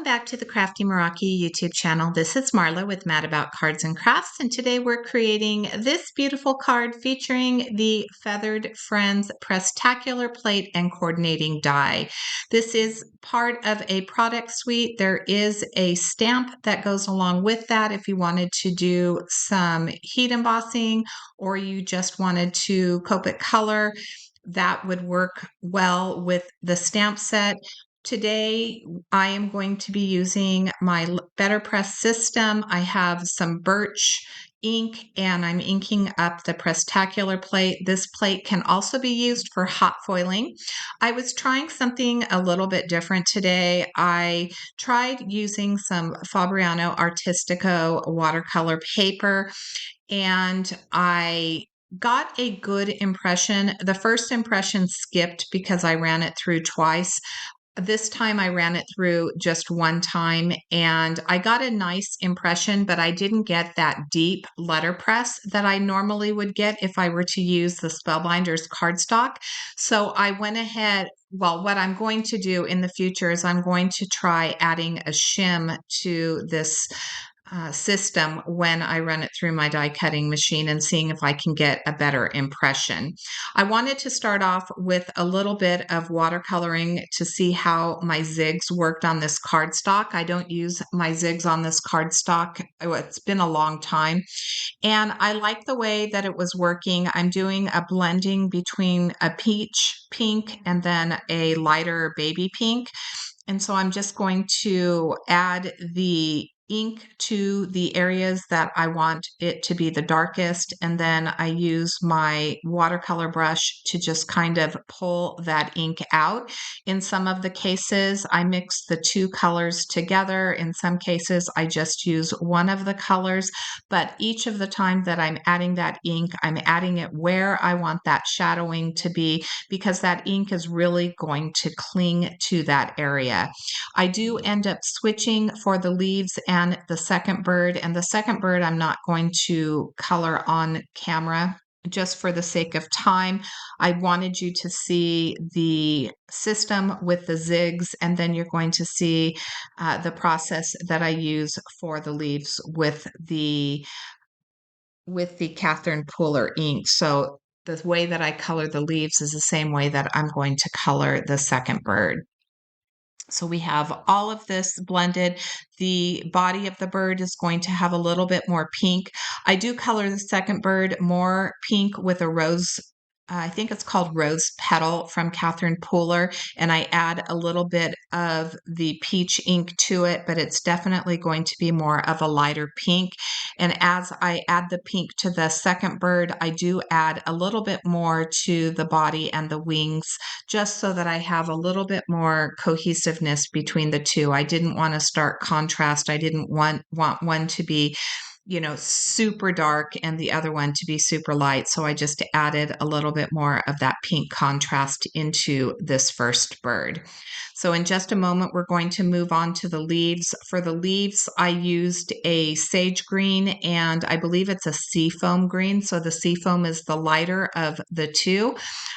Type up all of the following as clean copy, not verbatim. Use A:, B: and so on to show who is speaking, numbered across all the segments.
A: back to the Crafty Meraki YouTube channel. This is Marla with Mad About Cards and Crafts, and today we're creating this beautiful card featuring the Feathered Friends Press-Tacular plate and coordinating die. This is part of a product suite. There is a stamp that goes along with that if you wanted to do some heat embossing or you just wanted to cope it color. That would work well with the stamp set. Today, I am going to be using my Better Press system. I have some birch ink and I'm inking up the Press-Tacular plate. This plate can also be used for hot foiling. I was trying something a little bit different today. I tried using some Fabriano Artistico watercolor paper and I got a good impression. The first impression skipped because I ran it through twice. This time I ran it through just one time and I got a nice impression, but I didn't get that deep letterpress that I normally would get if I were to use the Spellbinders cardstock. So I went ahead. Well, what I'm going to do in the future is I'm going to try adding a shim to this system when I run it through my die cutting machine and seeing if I can get a better impression. I wanted to start off with a little bit of watercoloring to see how my zigs worked on this cardstock. I don't use my zigs on this cardstock. It's been a long time. And I like the way that it was working. I'm doing a blending between a peach pink and then a lighter baby pink. And so I'm just going to add the ink to the areas that I want it to be the darkest. And then I use my watercolor brush to just kind of pull that ink out. In some of the cases, I mix the two colors together. In some cases, I just use one of the colors. But each of the time that I'm adding that ink, I'm adding it where I want that shadowing to be because that ink is really going to cling to that area. I do end up switching for the leaves and the second bird. And the second bird I'm not going to color on camera just for the sake of time. I wanted you to see the system with the zigs, and then you're going to see the process that I use for the leaves with the Catherine Pooler ink. So the way that I color the leaves is the same way that I'm going to color the second bird. So we have all of this blended. The body of the bird is going to have a little bit more pink. I do color the second bird more pink with a rose. I think it's called Rose Petal from Catherine Pooler, and I add a little bit of the peach ink to it, but it's definitely going to be more of a lighter pink. And as I add the pink to the second bird, I do add a little bit more to the body and the wings, just so that I have a little bit more cohesiveness between the two. I didn't want to start contrast. I didn't want one to be super dark and the other one to be super light. So I just added a little bit more of that pink contrast into this first bird. So in just a moment, we're going to move on to the leaves. For the leaves, I used a sage green and I believe it's a seafoam green. So the seafoam is the lighter of the two.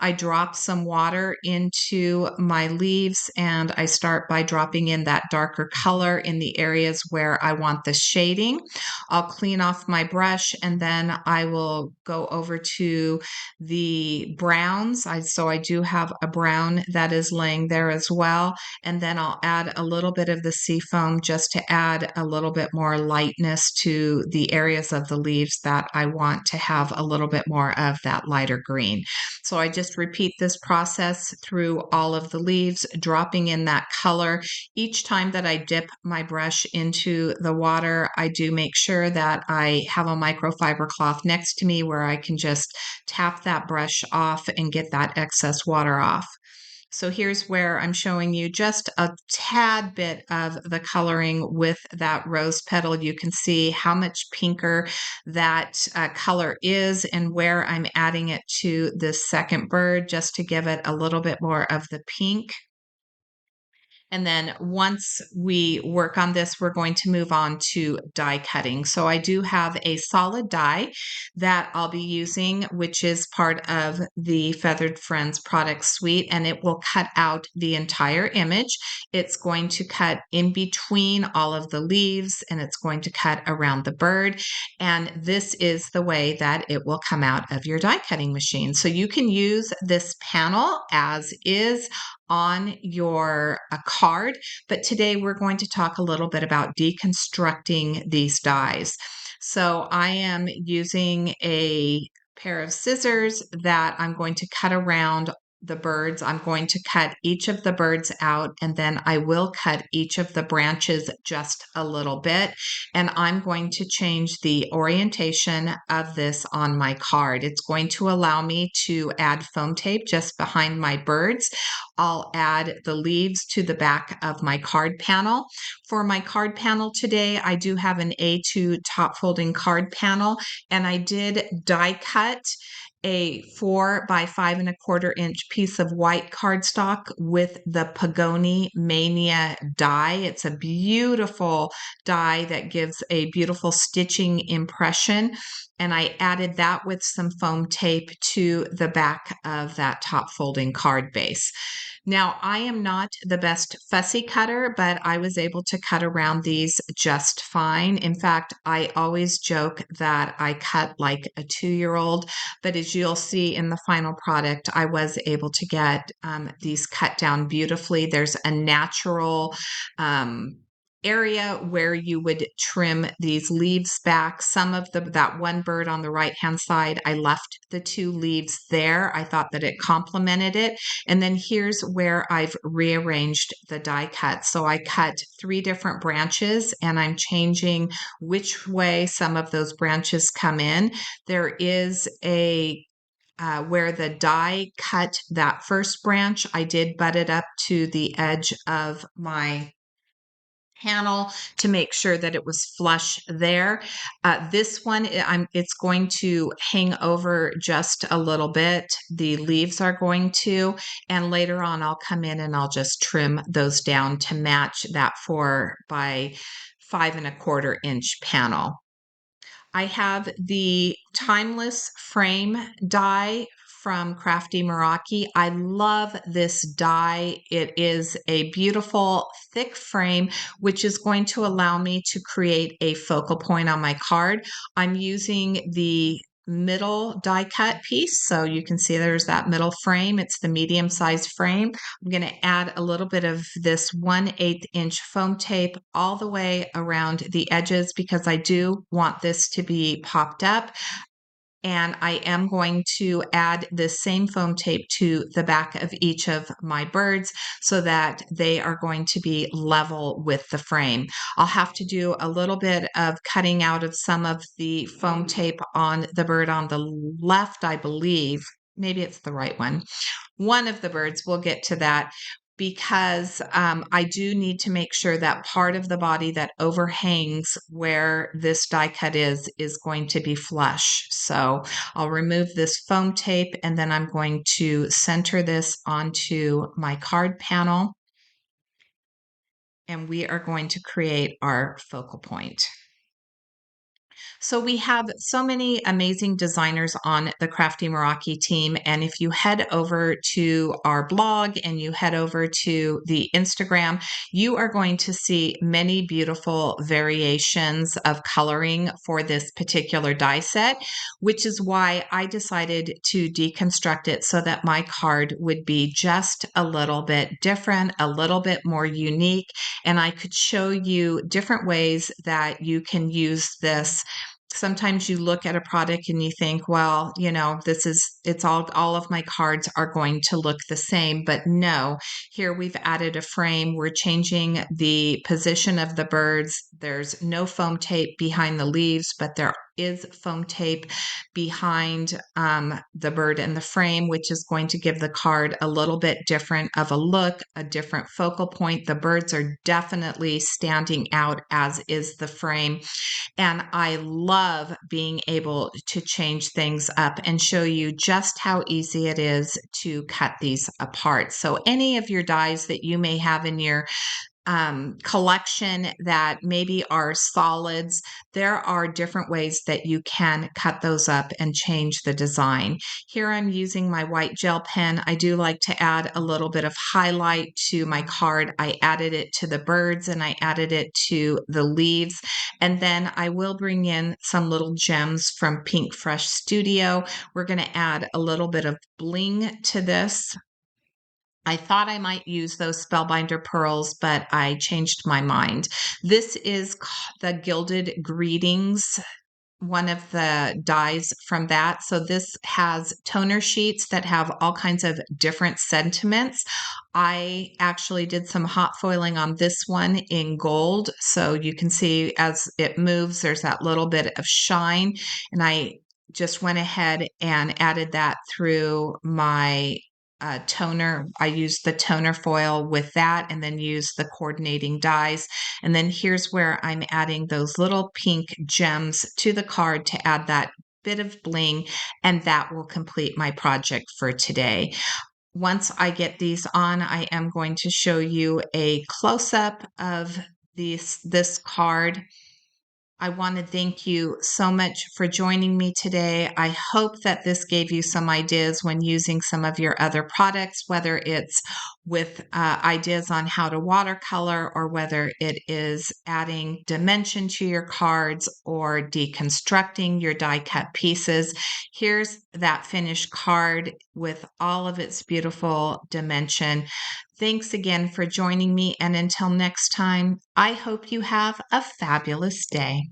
A: I drop some water into my leaves and I start by dropping in that darker color in the areas where I want the shading. I'll clean off my brush and then I will go over to the browns. So I do have a brown that is laying there as well. And then I'll add a little bit of the seafoam just to add a little bit more lightness to the areas of the leaves that I want to have a little bit more of that lighter green. So I just repeat this process through all of the leaves, dropping in that color. Each time that I dip my brush into the water, I do make sure that I have a microfiber cloth next to me where I can just tap that brush off and get that excess water off. So here's where I'm showing you just a tad bit of the coloring with that rose petal. You can see how much pinker that color is and where I'm adding it to this second bird just to give it a little bit more of the pink. And then once we work on this, we're going to move on to die cutting. So I do have a solid die that I'll be using, which is part of the Feathered Friends product suite, and it will cut out the entire image. It's going to cut in between all of the leaves, and it's going to cut around the bird. And this is the way that it will come out of your die cutting machine. So you can use this panel as is on your card, but today we're going to talk a little bit about deconstructing these dies. So I am using a pair of scissors that I'm going to cut around the birds. I'm going to cut each of the birds out, and then I will cut each of the branches just a little bit. And I'm going to change the orientation of this on my card. It's going to allow me to add foam tape just behind my birds. I'll add the leaves to the back of my card panel. For my card panel today, I do have an A2 top folding card panel, and I did die cut a 4 by 5¼ inch piece of white cardstock with the Pagoni Mania Die. It's a beautiful die that gives a beautiful stitching impression. And I added that with some foam tape to the back of that top folding card base. Now, I am not the best fussy cutter, but I was able to cut around these just fine. In fact, I always joke that I cut like a 2-year-old, but as you'll see in the final product, I was able to get these cut down beautifully. There's a natural area where you would trim these leaves back. Some of that one bird on the right hand side, I left the 2 leaves there. I thought that it complemented it. And then here's where I've rearranged the die cut. So I cut 3 different branches, and I'm changing which way some of those branches come in. There is a where the die cut that first branch, I did butt it up to the edge of my panel to make sure that it was flush there. This one, it's going to hang over just a little bit. The leaves are going to, and later on I'll come in and I'll just trim those down to match that 4 by 5¼ inch panel. I have the Timeless Frame die from Crafty Meraki. I love this die. It is a beautiful thick frame, which is going to allow me to create a focal point on my card. I'm using the middle die cut piece. So you can see there's that middle frame. It's the medium sized frame. I'm going to add a little bit of this 1/8 inch foam tape all the way around the edges because I do want this to be popped up. And I am going to add the same foam tape to the back of each of my birds so that they are going to be level with the frame. I'll have to do a little bit of cutting out of some of the foam tape on the bird on the left, I believe. Maybe it's the right one of the birds. We'll get to that because I do need to make sure that part of the body that overhangs where this die cut is going to be flush. So I'll remove this foam tape, and then I'm going to center this onto my card panel, and we are going to create our focal point. So we have so many amazing designers on the Crafty Meraki team. And if you head over to our blog and you head over to the Instagram, you are going to see many beautiful variations of coloring for this particular die set, which is why I decided to deconstruct it so that my card would be just a little bit different, a little bit more unique, and I could show you different ways that you can use this. Sometimes you look at a product and you think, well, it's all of my cards are going to look the same. But no, here we've added a frame. We're changing the position of the birds. There's no foam tape behind the leaves, but there is foam tape behind the bird and the frame, which is going to give the card a little bit different of a look, a different focal point. The birds are definitely standing out, as is the frame. And I love being able to change things up and show you just how easy it is to cut these apart. So any of your dies that you may have in your collection that maybe are solids, there are different ways that you can cut those up and change the design. Here I'm using my white gel pen. I do like to add a little bit of highlight to my card. I added it to the birds and I added it to the leaves. And then I will bring in some little gems from Pink Fresh Studio. We're going to add a little bit of bling to this. I thought I might use those Spellbinder pearls, but I changed my mind. This is the Gilded Greetings, one of the dies from that. So this has toner sheets that have all kinds of different sentiments. I actually did some hot foiling on this one in gold. So you can see as it moves, there's that little bit of shine. And I just went ahead and added that through my toner. I used the toner foil with that and then used the coordinating dies. And then here's where I'm adding those little pink gems to the card to add that bit of bling, and that will complete my project for today. Once I get these on, I am going to show you a close-up of this card. I want to thank you so much for joining me today. I hope that this gave you some ideas when using some of your other products, whether it's with ideas on how to watercolor or whether it is adding dimension to your cards or deconstructing your die cut pieces. Here's that finished card with all of its beautiful dimension. Thanks again for joining me, and until next time, I hope you have a fabulous day.